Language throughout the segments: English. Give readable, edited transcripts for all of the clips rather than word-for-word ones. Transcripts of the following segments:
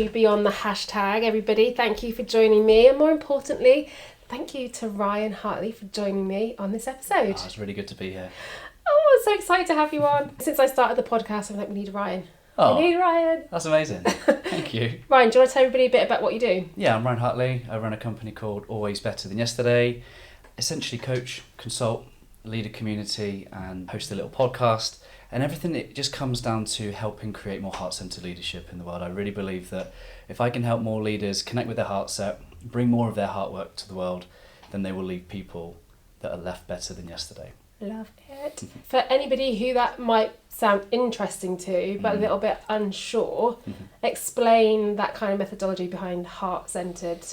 to Beyond the Hashtag, everybody. Thank you for joining me, and more importantly, thank you to Ryan Hartley for joining me on this episode. Oh, it's really good to be here. Oh, I'm so excited to have you on. Since I started the podcast, I'm like, we need a Ryan. Oh, we need Ryan. That's amazing. Thank you. Ryan, do you want to tell everybody a bit about what you do? Yeah, I'm Ryan Hartley. I run a company called Always Better Than Yesterday. Essentially coach, consult, lead a community and host a little podcast. And everything, it just comes down to helping create more heart-centered leadership in the world. I really believe that if I can help more leaders connect with their heart set, bring more of their heart work to the world, then they will leave people that are left better than yesterday. Love it. For anybody who that might sound interesting to, but a little bit unsure, explain that kind of methodology behind heart-centered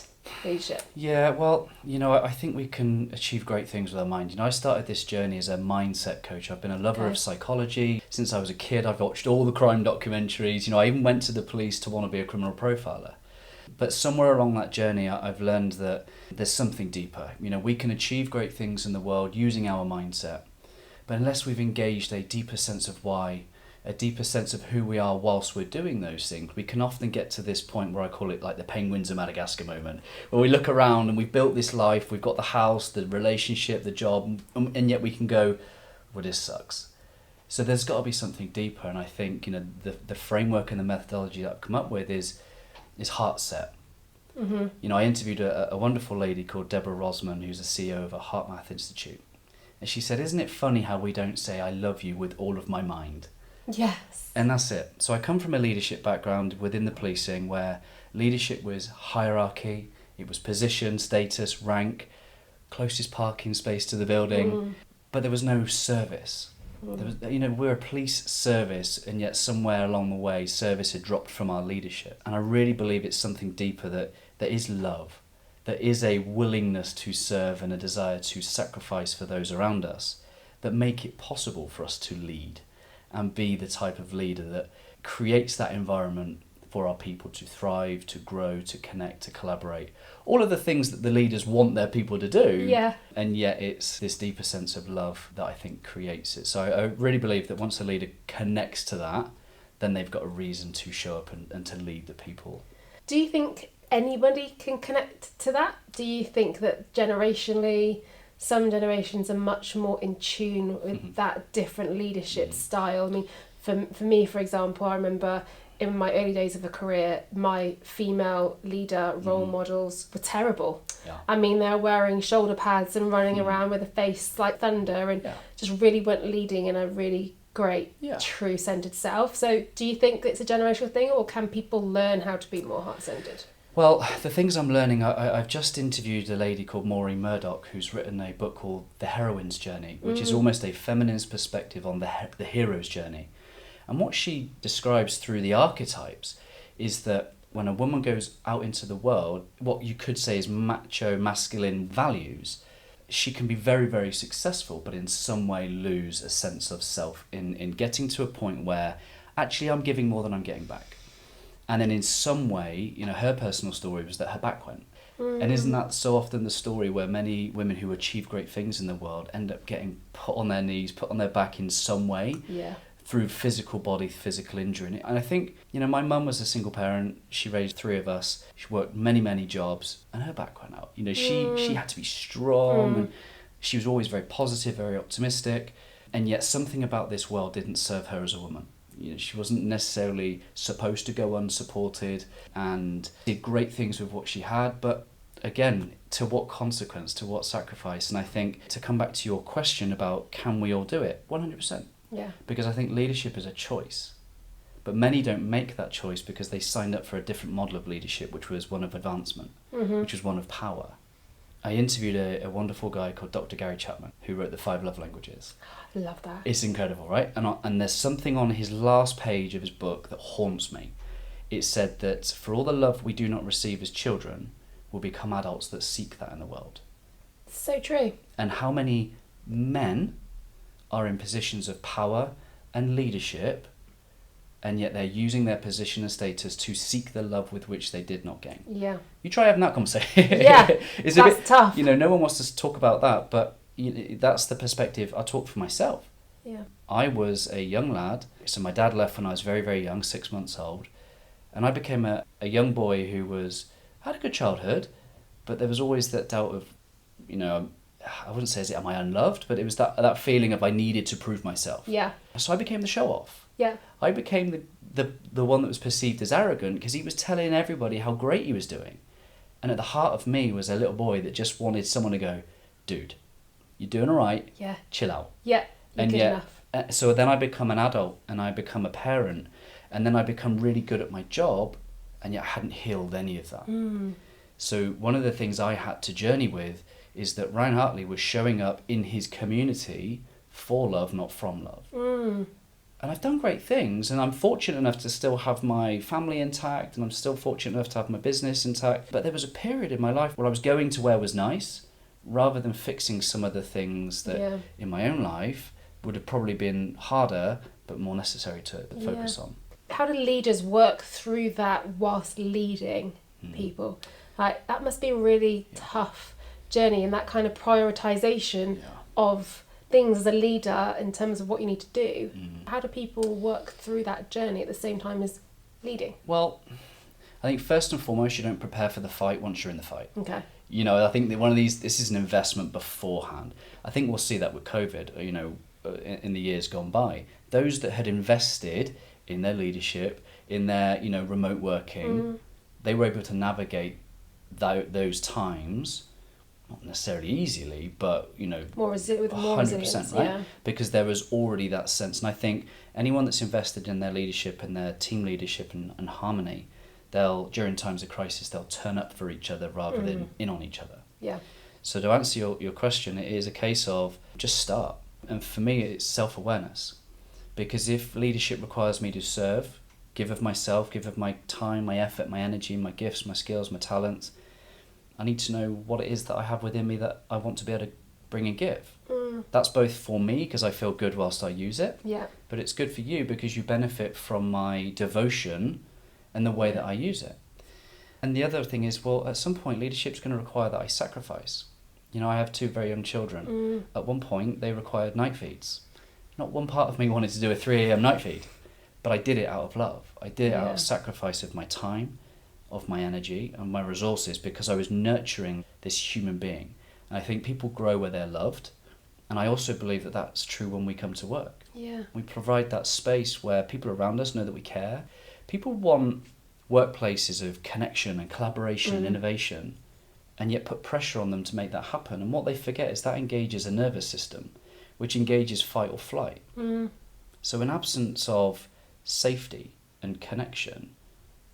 leadership. Yeah, well, I think we can achieve great things with our mind. I started this journey as a mindset coach. I've been a lover of psychology. Since I was a kid, I've watched all the crime documentaries. I even went to the police to want to be a criminal profiler. But somewhere along that journey, I've learned that there's something deeper. We can achieve great things in the world using our mindset. But unless we've engaged a deeper sense of why, a deeper sense of who we are whilst we're doing those things, we can often get to this point where I call it like the penguins of Madagascar moment, where we look around and we've built this life, we've got the house, the relationship, the job, and yet we can go, well, this sucks. So there's got to be something deeper. And I think, the framework and the methodology that I've come up with is heart set. I interviewed a wonderful lady called Deborah Rosman, who's the CEO of a Heart Math Institute. And she said, isn't it funny how we don't say I love you with all of my mind? Yes. And that's it. So I come from a leadership background within the policing where leadership was hierarchy, it was position, status, rank, closest parking space to the building, but there was no service. There was, we're a police service, and yet somewhere along the way service had dropped from our leadership. And I really believe it's something deeper that is love. There is a willingness to serve and a desire to sacrifice for those around us that make it possible for us to lead and be the type of leader that creates that environment for our people to thrive, to grow, to connect, to collaborate. All of the things that the leaders want their people to do. Yeah. And yet it's this deeper sense of love that I think creates it. So I really believe that once a leader connects to that, then they've got a reason to show up and to lead the people. Do you think anybody can connect to that? Do you think that generationally, some generations are much more in tune with that different leadership style? I mean, for me, for example, I remember in my early days of a career, my female leader role models were terrible. Yeah. I mean, they're wearing shoulder pads and running around with a face like thunder and just really weren't leading in a really great, true centered self. So do you think it's a generational thing, or can people learn how to be more heart-centered? Well, the things I'm learning, I've just interviewed a lady called Maureen Murdoch, who's written a book called The Heroine's Journey, which is almost a feminist perspective on the hero's journey. And what she describes through the archetypes is that when a woman goes out into the world, what you could say is macho, masculine values, she can be very, very successful, but in some way lose a sense of self in getting to a point where actually I'm giving more than I'm getting back. And then in some way, her personal story was that her back went. And isn't that so often the story where many women who achieve great things in the world end up getting put on their knees, put on their back in some way through physical body, physical injury? And I think, my mum was a single parent. She raised 3 of us. She worked many, many jobs and her back went out. She had to be strong and she was always very positive, very optimistic. And yet something about this world didn't serve her as a woman. She wasn't necessarily supposed to go unsupported and did great things with what she had, but again, to what consequence, to what sacrifice? And I think to come back to your question about can we all do it, 100%. Yeah. Because I think leadership is a choice, but many don't make that choice because they signed up for a different model of leadership, which was one of advancement, which was one of power. I interviewed a wonderful guy called Dr. Gary Chapman, who wrote the 5 Love Languages. I love that. It's incredible, right? And there's something on his last page of his book that haunts me. It said that for all the love we do not receive as children, we'll become adults that seek that in the world. So true. And how many men are in positions of power and leadership, and yet they're using their position and status to seek the love with which they did not gain. Yeah. You try having that conversation. Yeah, it's that's a bit tough. No one wants to talk about that, but that's the perspective I talk for myself. Yeah. I was a young lad, so my dad left when I was very, very young, 6 months old, And I became a young boy who had a good childhood, but there was always that doubt of, I wouldn't say, am I unloved? But it was that feeling of I needed to prove myself. Yeah. So I became the show-off. Yeah. I became the one that was perceived as arrogant because he was telling everybody how great he was doing. And at the heart of me was a little boy that just wanted someone to go, dude, you're doing all right. Yeah. Chill out. Yeah. You're good enough. So then I become an adult and I become a parent and then I become really good at my job and yet I hadn't healed any of that. So one of the things I had to journey with is that Ryan Hartley was showing up in his community for love, not from love. And I've done great things and I'm fortunate enough to still have my family intact and I'm still fortunate enough to have my business intact. But there was a period in my life where I was going to where was nice rather than fixing some of the things that in my own life would have probably been harder but more necessary to focus on. How do leaders work through that whilst leading people? Like, that must be a really tough journey, and that kind of prioritization of things as a leader in terms of what you need to do. How do people work through that journey at the same time as leading? Well, I think first and foremost, you don't prepare for the fight once you're in the fight. Okay. I think that this is an investment beforehand. I think we'll see that with COVID, in the years gone by. Those that had invested in their leadership, in their, remote working, they were able to navigate those times, not necessarily easily, but, with more 100%, resilience, right? Because there was already that sense. And I think anyone that's invested in their leadership and their team leadership and harmony, during times of crisis, they'll turn up for each other rather than in on each other. Yeah. So to answer your question, it is a case of just start. And for me, it's self-awareness. Because if leadership requires me to serve, give of myself, give of my time, my effort, my energy, my gifts, my skills, my talents, I need to know what it is that I have within me that I want to be able to bring and give. That's both for me because I feel good whilst I use it, but it's good for you because you benefit from my devotion and the way that I use it. And the other thing is, well, at some point leadership's going to require that I sacrifice. I have 2 very young children. At one point they required night feeds. Not one part of me wanted to do a 3 a.m. night feed, but I did it out of love. I did it out of sacrifice of my time, of my energy and my resources because I was nurturing this human being. And I think people grow where they're loved. And I also believe that that's true when we come to work. Yeah. We provide that space where people around us know that we care. People want workplaces of connection and collaboration and innovation, and yet put pressure on them to make that happen. And what they forget is that engages a nervous system, which engages fight or flight. So in absence of safety and connection,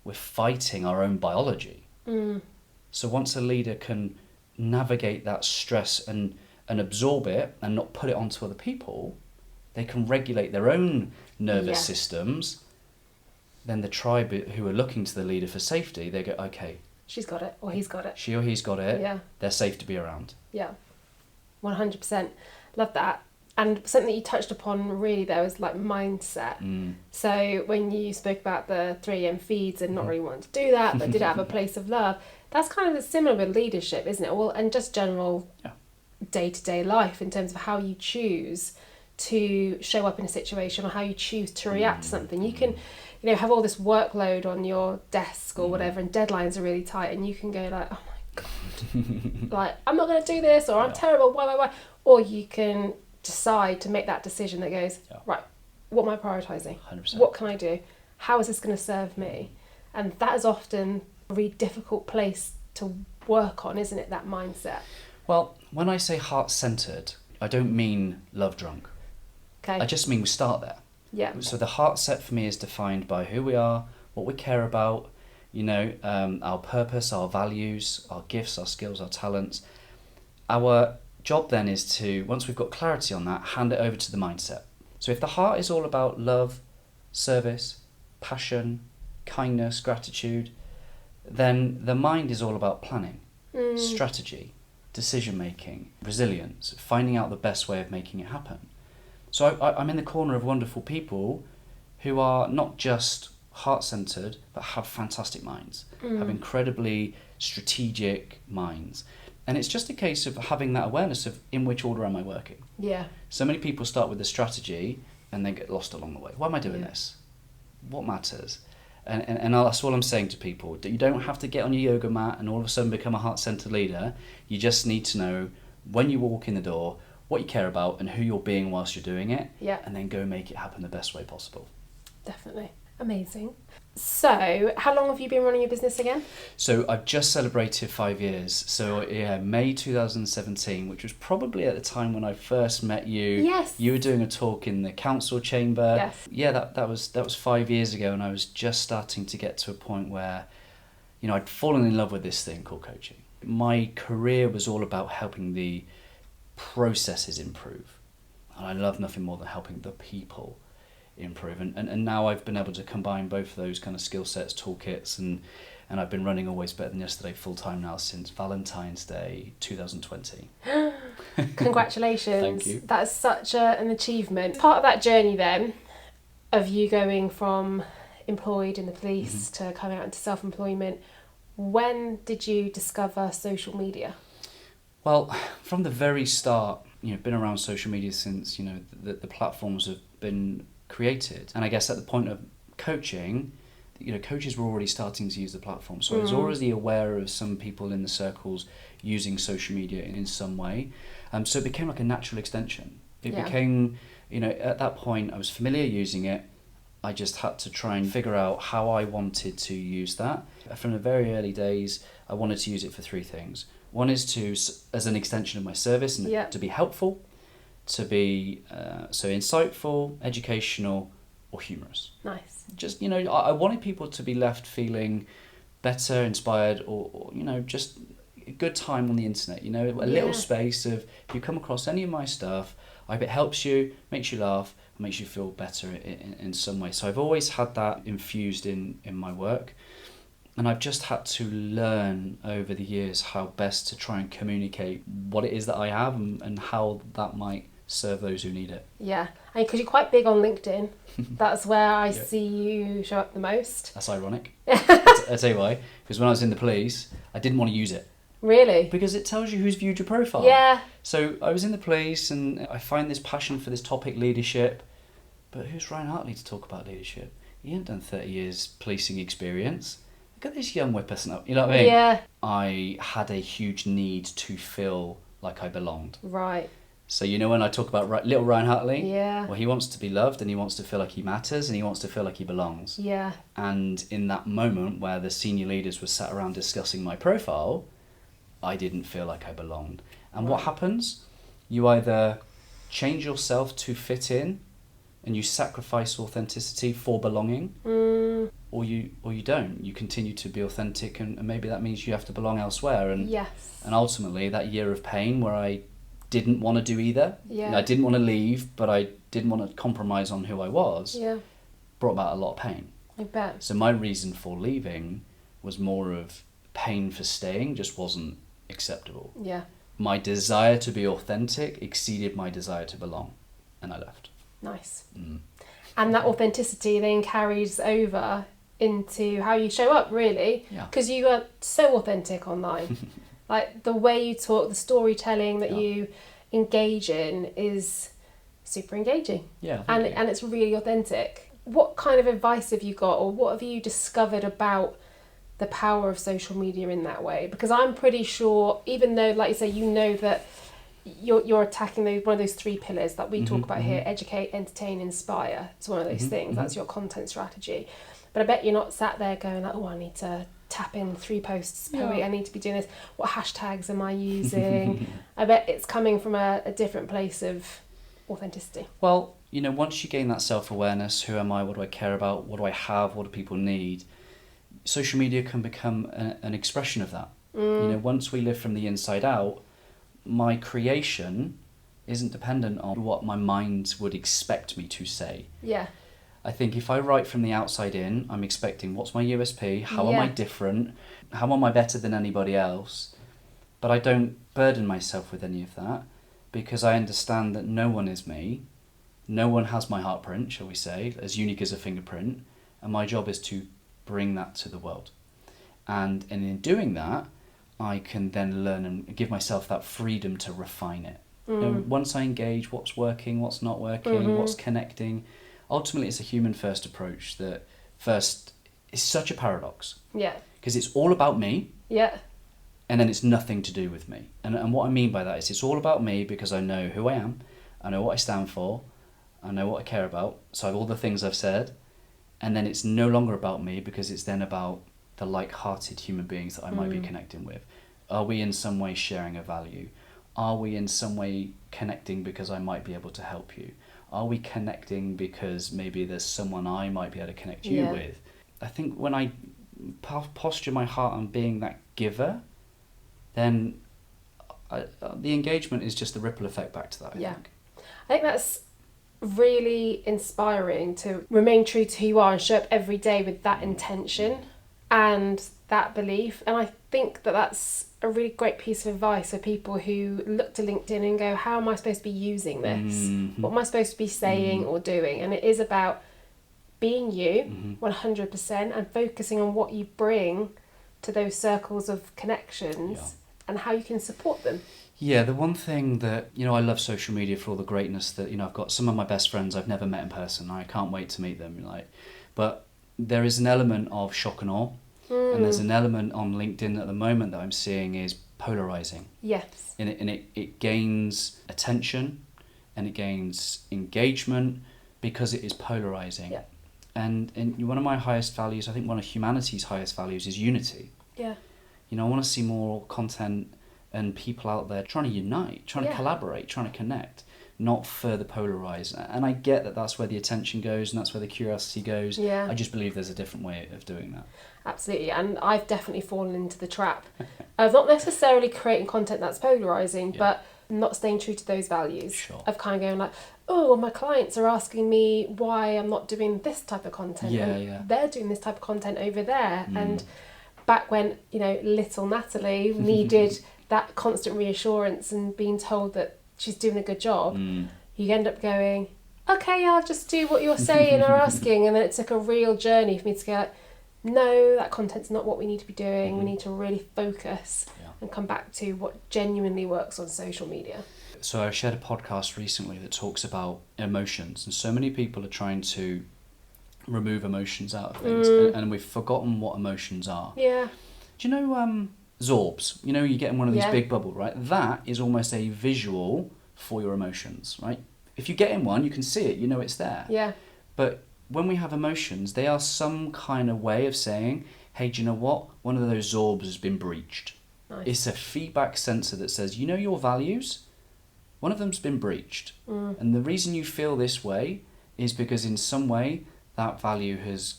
we're fighting our own biology. So once a leader can navigate that stress and absorb it and not put it onto other people, they can regulate their own nervous systems. Then the tribe who are looking to the leader for safety, they go, okay, she's got it, or he's got it. She or he's got it. Yeah. They're safe to be around. Yeah. 100%. Love that. And something that you touched upon really there was like mindset. So when you spoke about the 3 a.m. feeds and not really wanting to do that, but did it have a place of love, that's kind of similar with leadership, isn't it? Well, and just general day-to-day life in terms of how you choose to show up in a situation or how you choose to react to something. You can, have all this workload on your desk or whatever, and deadlines are really tight, and you can go like, oh my God, like, I'm not going to do this, or I'm terrible, why? Or you can decide to make that decision that goes, right, what am I prioritising? 100%. What can I do? How is this going to serve me? And that is often a really difficult place to work on, isn't it, that mindset? Well, when I say heart-centred, I don't mean love-drunk. Okay. I just mean we start there. Yeah. So the heart set for me is defined by who we are, what we care about, our purpose, our values, our gifts, our skills, our talents. Our job then is to, once we've got clarity on that, hand it over to the mindset. So if the heart is all about love, service, passion, kindness, gratitude, then the mind is all about planning, strategy, decision making, resilience, finding out the best way of making it happen. So I'm in the corner of wonderful people who are not just heart-centred, but have fantastic minds, have incredibly strategic minds. And it's just a case of having that awareness of in which order am I working. Yeah. So many people start with the strategy and then get lost along the way. Why am I doing this? What matters? And that's all I'm saying to people. You don't have to get on your yoga mat and all of a sudden become a heart-centered leader. You just need to know when you walk in the door, what you care about and who you're being whilst you're doing it. Yeah. And then go make it happen the best way possible. Definitely. Amazing. So, how long have you been running your business again? So I've just celebrated 5 years. So yeah, May 2017, which was probably at the time when I first met you. Yes. You were doing a talk in the council chamber. Yes. Yeah, that was 5 years ago, and I was just starting to get to a point where, you know, I'd fallen in love with this thing called coaching. My career was all about helping the processes improve, and I love nothing more than helping the people improve, and now I've been able to combine both of those kind of skill sets, toolkits, and I've been running Always Better Than Yesterday full time now since Valentine's Day 2020. Congratulations. Thank you. That is such an achievement. Part of that journey then of you going from employed in the police to coming out into self-employment, when did you discover social media? Well, from the very start, you know, been around social media since, you know, the platforms have been created. And I guess at the point of coaching, you know, coaches were already starting to use the platform. So I was already aware of some people in the circles using social media in some way. So it became like a natural extension. It became, you know, at that point I was familiar using it. I just had to try and figure out how I wanted to use that. From the very early days, I wanted to use it for three things. One is as an extension of my service and to be helpful, to be so insightful, educational, or humorous. Nice. Just, you know, I wanted people to be left feeling better, inspired, or you know, just a good time on the internet. You know, a little space of, if you come across any of my stuff, I hope it helps you, makes you laugh, makes you feel better in some way. So I've always had that infused in my work. And I've just had to learn over the years how best to try and communicate what it is that I have and how that might serve those who need it. Yeah, I mean, because you're quite big on LinkedIn. That's where I see you show up the most. That's ironic. I'll tell you why. Because when I was in the police, I didn't want to use it. Really? Because it tells you who's viewed your profile. Yeah. So I was in the police and I find this passion for this topic, leadership. But who's Ryan Hartley to talk about leadership? He hadn't done 30 years policing experience. Look at this young whippersnapper. You know what I mean? Yeah. I had a huge need to feel like I belonged. Right. So you know when I talk about little Ryan Hartley? Yeah. Well, he wants to be loved and he wants to feel like he matters and he wants to feel like he belongs. Yeah. And in that moment where the senior leaders were sat around discussing my profile, I didn't feel like I belonged. And what happens? You either change yourself to fit in and you sacrifice authenticity for belonging, or you don't. You continue to be authentic and maybe that means you have to belong elsewhere. And and ultimately that year of pain where I didn't want to do either. Yeah. I didn't want to leave, but I didn't want to compromise on who I was. Yeah. Brought about a lot of pain. I bet. So my reason for leaving was more of pain for staying, just wasn't acceptable. Yeah. My desire to be authentic exceeded my desire to belong, and I left. Nice. And that authenticity then carries over into how you show up, really. Yeah. Because you are so authentic online. Like the way you talk, the storytelling that you engage in is super engaging. Yeah. And it's really authentic. What kind of advice have you got, or what have you discovered about the power of social media in that way? Because I'm pretty sure, even though, like you say, you know that you're attacking one of those three pillars that we talk about here: educate, entertain, inspire. It's one of those things. That's your content strategy. But I bet you're not sat there going like, oh, I need to tap in 3 posts per week. I need to be doing this. What hashtags am I using? I bet it's coming from a different place of authenticity. Well, you know, once you gain that self-awareness, who am I? What do I care about? What do I have? What do people need? Social media can become an expression of that. You know, once we live from the inside out, my creation isn't dependent on what my mind would expect me to say. Yeah. I think if I write from the outside in, I'm expecting what's my USP, how am I different, how am I better than anybody else, but I don't burden myself with any of that because I understand that no one is me, no one has my heartprint, shall we say, as unique as a fingerprint, and my job is to bring that to the world. And in doing that, I can then learn and give myself that freedom to refine it. You know, once I engage what's working, what's not working, what's connecting, ultimately it's a human first approach that first is such a paradox. Yeah. Because it's all about me. Yeah. And then it's nothing to do with me. And what I mean by that is it's all about me because I know who I am, I know what I stand for, I know what I care about, so I have all the things I've said, and then it's no longer about me because it's then about the like-hearted human beings that I might be connecting with. Are we in some way sharing a value? Are we in some way connecting because I might be able to help you? Are we connecting because maybe there's someone I might be able to connect you with? I think when I posture my heart on being that giver, then the engagement is just the ripple effect back to that, I think. I think that's really inspiring to remain true to who you are and show up every day with that intention and that belief. And I think that that's a really great piece of advice for people who look to LinkedIn and go, how am I supposed to be using this? What am I supposed to be saying or doing? And it is about being you 100% and focusing on what you bring to those circles of connections and how you can support them. Yeah, the one thing that, I love social media for all the greatness that, I've got some of my best friends I've never met in person. I can't wait to meet them. But there is an element of shock and awe. And there's an element on LinkedIn at the moment that I'm seeing is polarizing. Yes. And it gains attention and it gains engagement because it is polarizing. Yeah. And one of my highest values, I think one of humanity's highest values is unity. Yeah. I want to see more content and people out there trying to unite, trying to collaborate, trying to connect, not further polarize. And I get that that's where the attention goes and that's where the curiosity goes. Yeah. I just believe there's a different way of doing that. Absolutely. And I've definitely fallen into the trap of not necessarily creating content that's polarizing, but not staying true to those values. Sure. Of kind of going like, oh, my clients are asking me why I'm not doing this type of content. They're doing this type of content over there. And back when, little Natalie needed that constant reassurance and being told that she's doing a good job, you end up going, okay, I'll just do what you're saying or asking. And then it took a real journey for me to go like, no, that content's not what we need to be doing. We need to really focus and come back to what genuinely works on social media. So I shared a podcast recently that talks about emotions, and so many people are trying to remove emotions out of things, and we've forgotten what emotions are. Yeah. Do you know Zorbs? You get in one of these big bubbles, right? That is almost a visual for your emotions, right? If you get in one, you can see it, it's there. Yeah. But when we have emotions, they are some kind of way of saying, hey, do you know what? One of those Zorbs has been breached. Nice. It's a feedback sensor that says, your values, one of them's been breached. And the reason you feel this way is because in some way that value has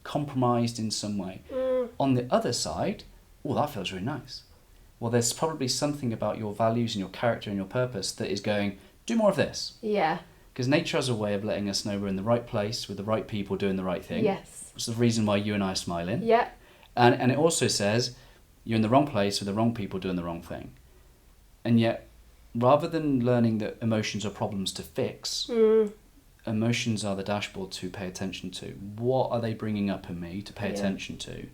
compromised in some way. On the other side, that feels really nice. Well, there's probably something about your values and your character and your purpose that is going, do more of this. Yeah. Because nature has a way of letting us know we're in the right place with the right people doing the right thing. Yes. Which is the reason why you and I are smiling. Yeah. And it also says you're in the wrong place with the wrong people doing the wrong thing. And yet, rather than learning that emotions are problems to fix, emotions are the dashboard to pay attention to. What are they bringing up in me to pay attention to?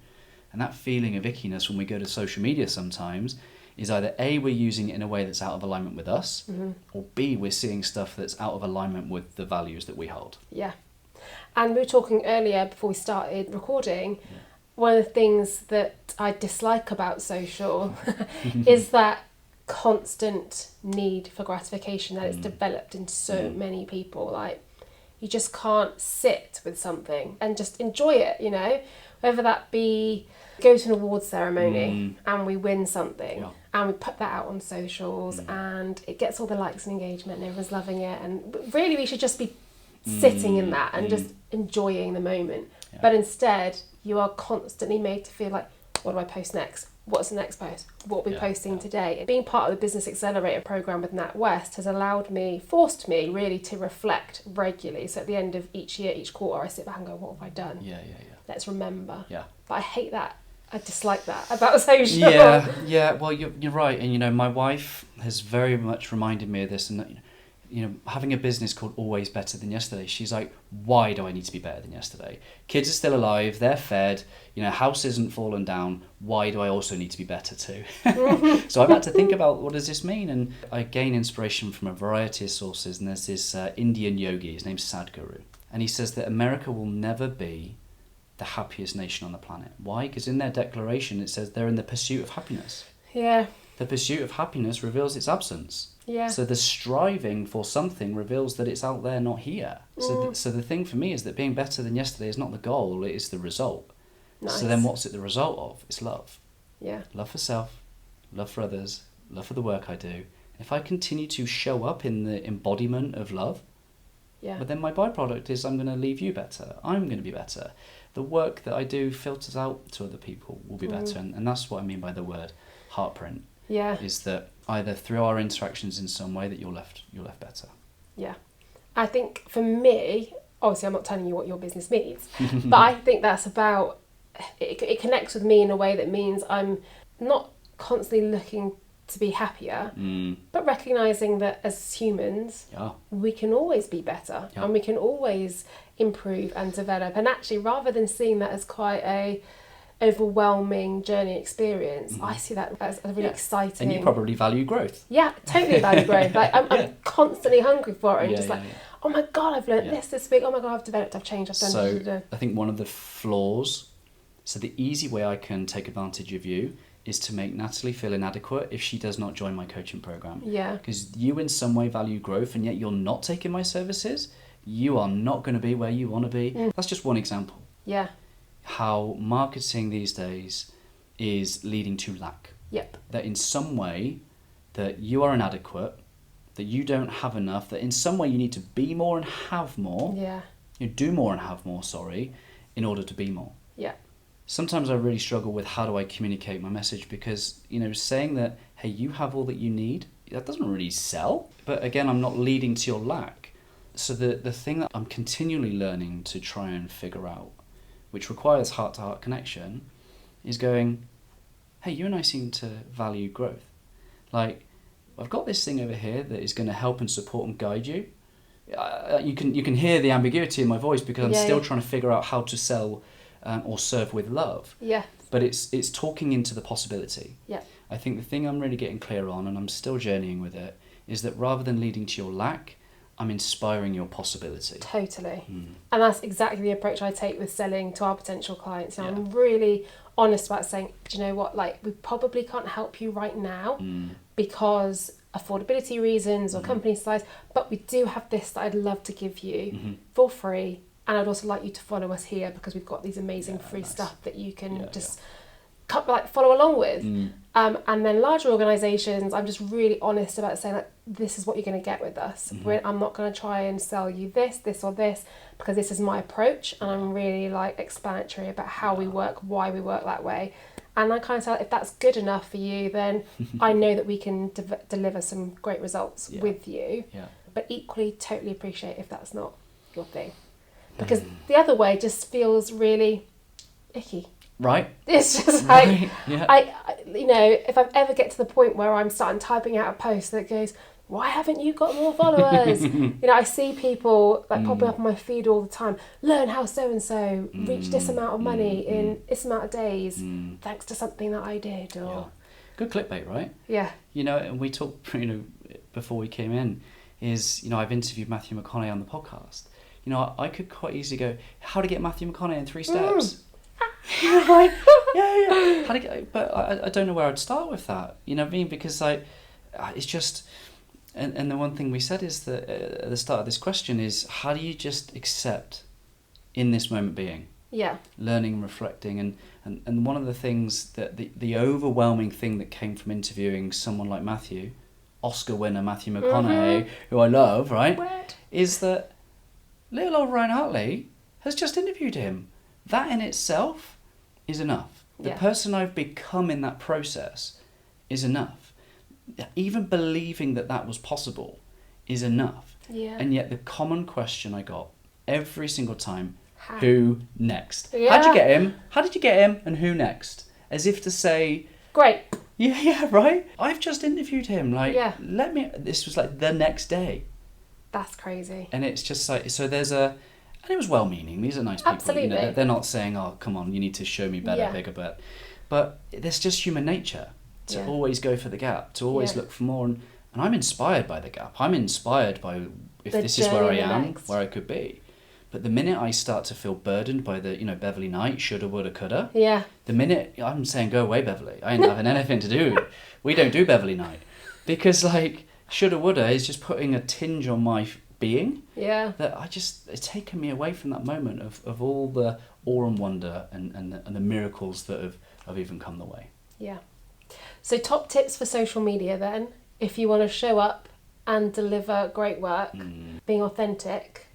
And that feeling of ickiness when we go to social media sometimes is either A, we're using it in a way that's out of alignment with us, or B, we're seeing stuff that's out of alignment with the values that we hold. Yeah. And we were talking earlier before we started recording, one of the things that I dislike about social is that constant need for gratification that it's developed in so many people. Like, you just can't sit with something and just enjoy it, whether that be go to an awards ceremony and we win something and we put that out on socials and it gets all the likes and engagement and everyone's loving it, and really we should just be sitting in that and just enjoying the moment. But instead you are constantly made to feel like, what do I post next? What's the next post? What are we posting today? Being part of the Business Accelerator program with Nat West has forced me really to reflect regularly. So at the end of each year, each quarter, I sit back and go, what have I done? Let's remember. But I hate that. I dislike that about social. Well, you're right. And, my wife has very much reminded me of this. And, having a business called Always Better Than Yesterday, she's like, why do I need to be better than yesterday? Kids are still alive. They're fed. House isn't fallen down. Why do I also need to be better too? So I've had to think about, what does this mean? And I gain inspiration from a variety of sources. And there's this Indian yogi. His name's Sadhguru. And he says that America will never be the happiest nation on the planet. Why? Because in their declaration it says they're in the pursuit of happiness. Yeah. The pursuit of happiness reveals its absence. Yeah. So the striving for something reveals that it's out there, not here. So the thing for me is that being better than yesterday is not the goal, it is the result. Nice. So then what's it the result of? It's love. Yeah. Love for self, love for others, love for the work I do. If I continue to show up in the embodiment of love, but then my byproduct is I'm going to leave you better. I'm going to be better. The work that I do filters out to other people will be better. And that's what I mean by the word heartprint. Yeah. Is that either through our interactions in some way that you're left better. Yeah. I think for me, obviously I'm not telling you what your business means, but I think that's about, it connects with me in a way that means I'm not constantly looking to be happier, but recognising that as humans, we can always be better and we can always improve and develop. And actually, rather than seeing that as quite a overwhelming journey experience, I see that as a really exciting. And you probably value growth. Yeah, totally value growth. Like I'm constantly hungry for it, and oh my god, I've learned this week. Oh my god, I've developed, I've changed, I've done. So I think one of the flaws. So the easy way I can take advantage of you is to make Natalie feel inadequate if she does not join my coaching program. Yeah. Because you in some way value growth, and yet you're not taking my services. You are not going to be where you want to be. That's just one example. Yeah. How marketing these days is leading to lack. Yep. That in some way that you are inadequate, that you don't have enough, that in some way you need to be more and have more. Yeah. You do more and have more, in order to be more. Yeah. Sometimes I really struggle with how do I communicate my message, because, saying that, hey, you have all that you need, that doesn't really sell. But again, I'm not leading to your lack. So the thing that I'm continually learning to try and figure out, which requires heart-to-heart connection, is going, hey, you and I seem to value growth. Like, I've got this thing over here that is going to help and support and guide you. You can hear the ambiguity in my voice because I'm still trying to figure out how to sell or serve with love. Yeah. But it's talking into the possibility. Yeah. I think the thing I'm really getting clear on, and I'm still journeying with it, is that rather than leading to your lack, I'm inspiring your possibility. Totally. And that's exactly the approach I take with selling to our potential clients. And I'm really honest about saying, do you know what, like, we probably can't help you right now because affordability reasons or company size, but we do have this that I'd love to give you for free. And I'd also like you to follow us here because we've got these amazing free stuff that you can follow along with. And then larger organisations, I'm just really honest about saying, like, this is what you're going to get with us. I'm not going to try and sell you this or this, because this is my approach, and I'm really explanatory about how we work, why we work that way. And I kind of say, if that's good enough for you, then I know that we can deliver some great results with you. Yeah. But equally, totally appreciate if that's not your thing, because the other way just feels really icky. Right. It's just like, I if I ever get to the point where I'm starting typing out a post that goes, why haven't you got more followers? I see people popping up on my feed all the time. Learn how so-and-so reached this amount of money in this amount of days, thanks to something that I did. Or good clickbait, right? Yeah. And we talked, before we came in, is, I've interviewed Matthew McConaughey on the podcast. I could quite easily go, how to get Matthew McConaughey in 3 steps. How to get, but I don't know where I'd start with that. You know what I mean? Because it's just, and the one thing we said is that at the start of this question is, how do you just accept in this moment being? Yeah. Learning and reflecting, and one of the things that the overwhelming thing that came from interviewing someone like Matthew, Oscar winner Matthew McConaughey, who I love, right? What? Is that little old Ryan Hartley has just interviewed him. That in itself is enough. The person I've become in that process is enough. Even believing that was possible is enough. Yeah. And yet the common question I got every single time, who next? Yeah. How'd you get him? How did you get him? And who next? As if to say, great. Yeah, right? I've just interviewed him. This was the next day. That's crazy. And it's just so there's and it was well-meaning. These are nice people. Absolutely. They're not saying, oh, come on, you need to show me better, bigger, but there's just human nature to always go for the gap, to always look for more. And I'm inspired by the gap. I'm inspired by if this is where I am, where I could be. But the minute I start to feel burdened by the, Beverly Knight, shoulda, woulda, coulda, Yeah. the minute I'm saying, go away, Beverly, I ain't having anything to do with it. We don't do Beverly Knight. Because, like, shoulda, woulda is just putting a tinge on my being. Yeah. That it's taken me away from that moment of all the awe and wonder and the miracles that have even come the way. Yeah. So top tips for social media then, if you want to show up and deliver great work, being authentic,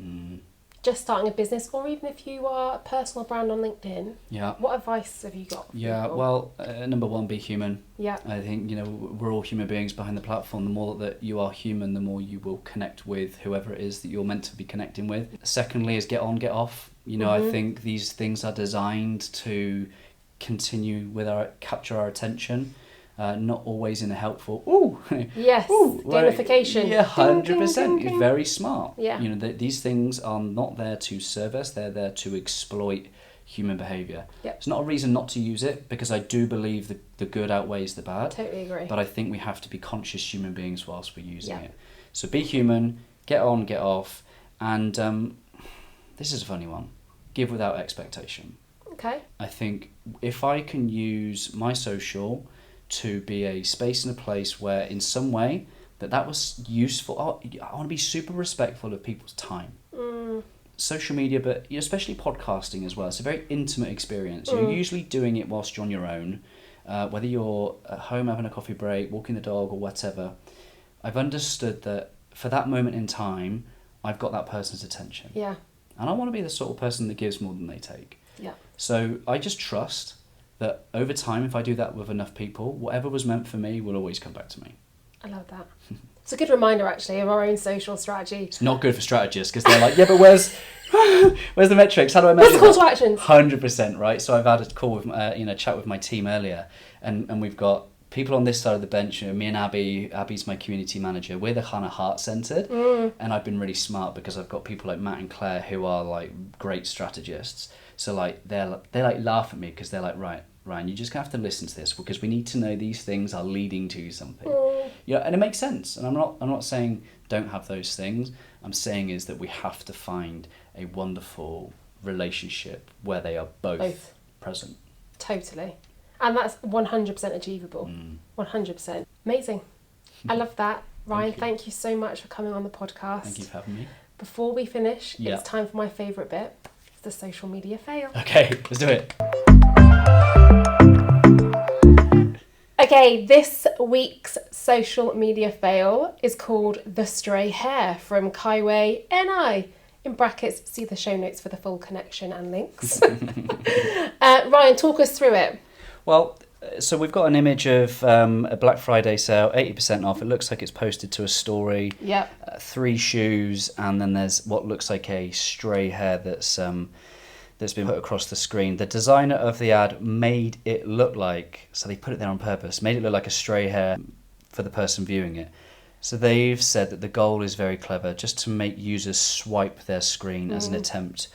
just starting a business, or even if you are a personal brand on LinkedIn, what advice have you got for people? Well, number one, be human. Yeah. I think, we're all human beings behind the platform. The more that you are human, the more you will connect with whoever it is that you're meant to be connecting with. Secondly is get on, get off. I think these things are designed to continue capture our attention. Not always in a helpful, yes, gamification. Yeah, 100%. It's very smart. Yeah. These things are not there to serve us, they're there to exploit human behaviour. Yep. It's not a reason not to use it, because I do believe the good outweighs the bad. Totally agree. But I think we have to be conscious human beings whilst we're using it. So be human, get on, get off, and this is a funny one. Give without expectation. Okay. I think if I can use my social to be a space and a place where in some way that was useful. I want to be super respectful of people's time. Social media, but especially podcasting as well. It's a very intimate experience. You're usually doing it whilst you're on your own, whether you're at home having a coffee break, walking the dog or whatever. I've understood that for that moment in time, I've got that person's attention. Yeah. And I want to be the sort of person that gives more than they take. Yeah. So I just trust that over time, if I do that with enough people, whatever was meant for me will always come back to me. I love that. It's a good reminder, actually, of our own social strategy. It's not good for strategists because they're like, yeah, but where's the metrics? How do I measure Where's the call to actions? 100%, right? So I've had a call with, chat with my team earlier, and we've got people on this side of the bench. Me and Abby's my community manager. We're the kind of heart-centered, and I've been really smart because I've got people like Matt and Claire who are like great strategists. So like they like laugh at me because they're like, right, Ryan, you just have to listen to this because we need to know these things are leading to something. And it makes sense. And I'm not saying don't have those things. I'm saying is that we have to find a wonderful relationship where they are both. Present. Totally. And that's 100% achievable. 100%. Amazing. I love that. Ryan, thank you so much for coming on the podcast. Thank you for having me. Before we finish, it's time for my favourite bit, the social media fail. Okay, let's do it. Okay, this week's social media fail is called The Stray Hair from Kaiwei NI. In brackets, see the show notes for the full connection and links. Ryan, talk us through it. Well, so we've got an image of a Black Friday sale, 80% off. It looks like it's posted to a story. Yep. 3 shoes, and then there's what looks like a stray hair that's been put across the screen. The designer of the ad made it look like, so they put it there on purpose, made it look like a stray hair for the person viewing it. So they've said that the goal is very clever, just to make users swipe their screen as an attempt.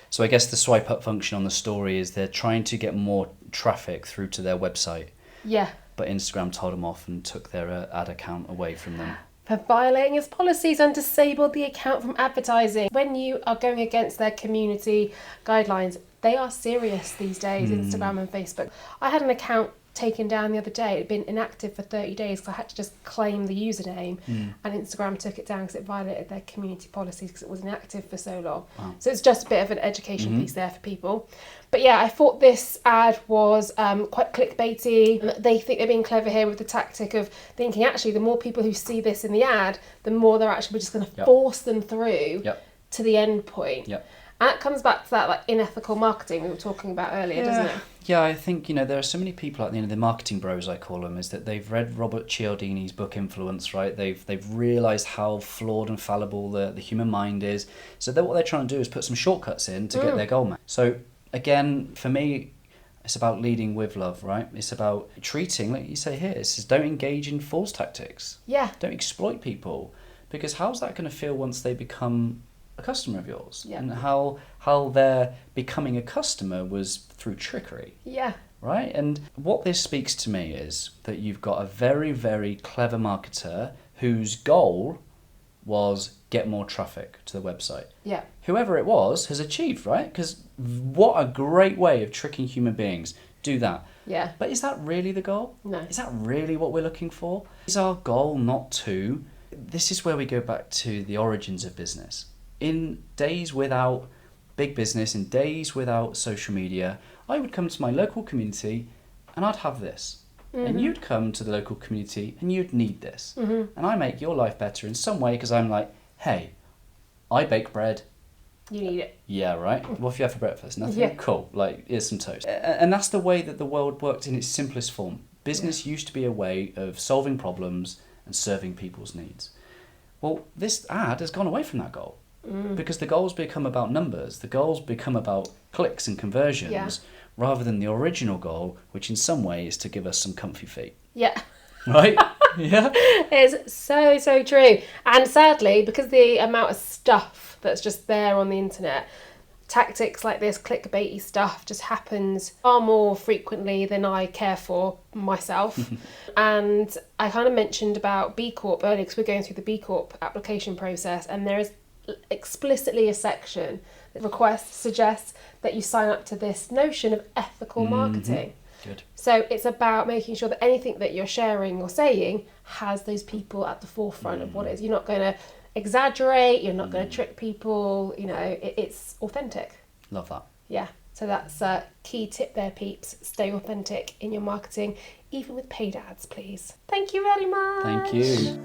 So I guess the swipe up function on the story is they're trying to get more traffic through to their website. Yeah. But Instagram told them off and took their ad account away from them. For violating its policies and disabled the account from advertising. When you are going against their community guidelines, they are serious these days, Instagram and Facebook. I had an account taken down the other day. It had been inactive for 30 days because I had to just claim the username, and Instagram took it down because it violated their community policies because it was inactive for so long. Wow. So it's just a bit of an education piece there for people. But yeah, I thought this ad was quite clickbaity. They think they're being clever here with the tactic of thinking actually the more people who see this in the ad, the more they're actually just going to force them through to the end point. And it comes back to that like unethical marketing we were talking about earlier, doesn't it? Yeah, I think, there are so many people out there, the marketing bros, I call them, is that they've read Robert Cialdini's book Influence, right? They've realised how flawed and fallible the human mind is. So what they're trying to do is put some shortcuts in to get their goal met. So again, for me, it's about leading with love, right? It's about treating, like you say here, it says don't engage in false tactics. Yeah. Don't exploit people. Because how's that going to feel once they become a customer of yours? Yeah. And how their becoming a customer was through trickery. Yeah. Right? And what this speaks to me is that you've got a very, very clever marketer whose goal was get more traffic to the website. Yeah. Whoever it was has achieved, right? Because what a great way of tricking human beings. Do that. Yeah. But is that really the goal? No. Is that really what we're looking for? Is our goal not to... This is where we go back to the origins of business. In days without big business, in days without social media, I would come to my local community and I'd have this. And you'd come to the local community and you'd need this. And I make your life better in some way because I'm like, hey, I bake bread. You need it. Yeah, right? What have you had for breakfast? Nothing? Yeah. Cool. Like, here's some toast. And that's the way that the world worked in its simplest form. Business used to be a way of solving problems and serving people's needs. Well, this ad has gone away from that goal. Because the goals become about numbers. The goals become about clicks and conversions rather than the original goal, which in some way is to give us some comfy feet. Yeah. Right? Yeah. It's so, so true. And sadly, because the amount of stuff that's just there on the internet, tactics like this clickbaity stuff just happens far more frequently than I care for myself. And I kind of mentioned about B Corp earlier because we're going through the B Corp application process, and there is explicitly a section that suggests that you sign up to this notion of ethical marketing. Good. So it's about making sure that anything that you're sharing or saying has those people at the forefront of what it is. You're not going to exaggerate, you're not going to trick people, you know, it's authentic. Love that. Yeah, so that's a key tip there, peeps. Stay authentic in your marketing, even with paid ads, please. Thank you very much. Thank you.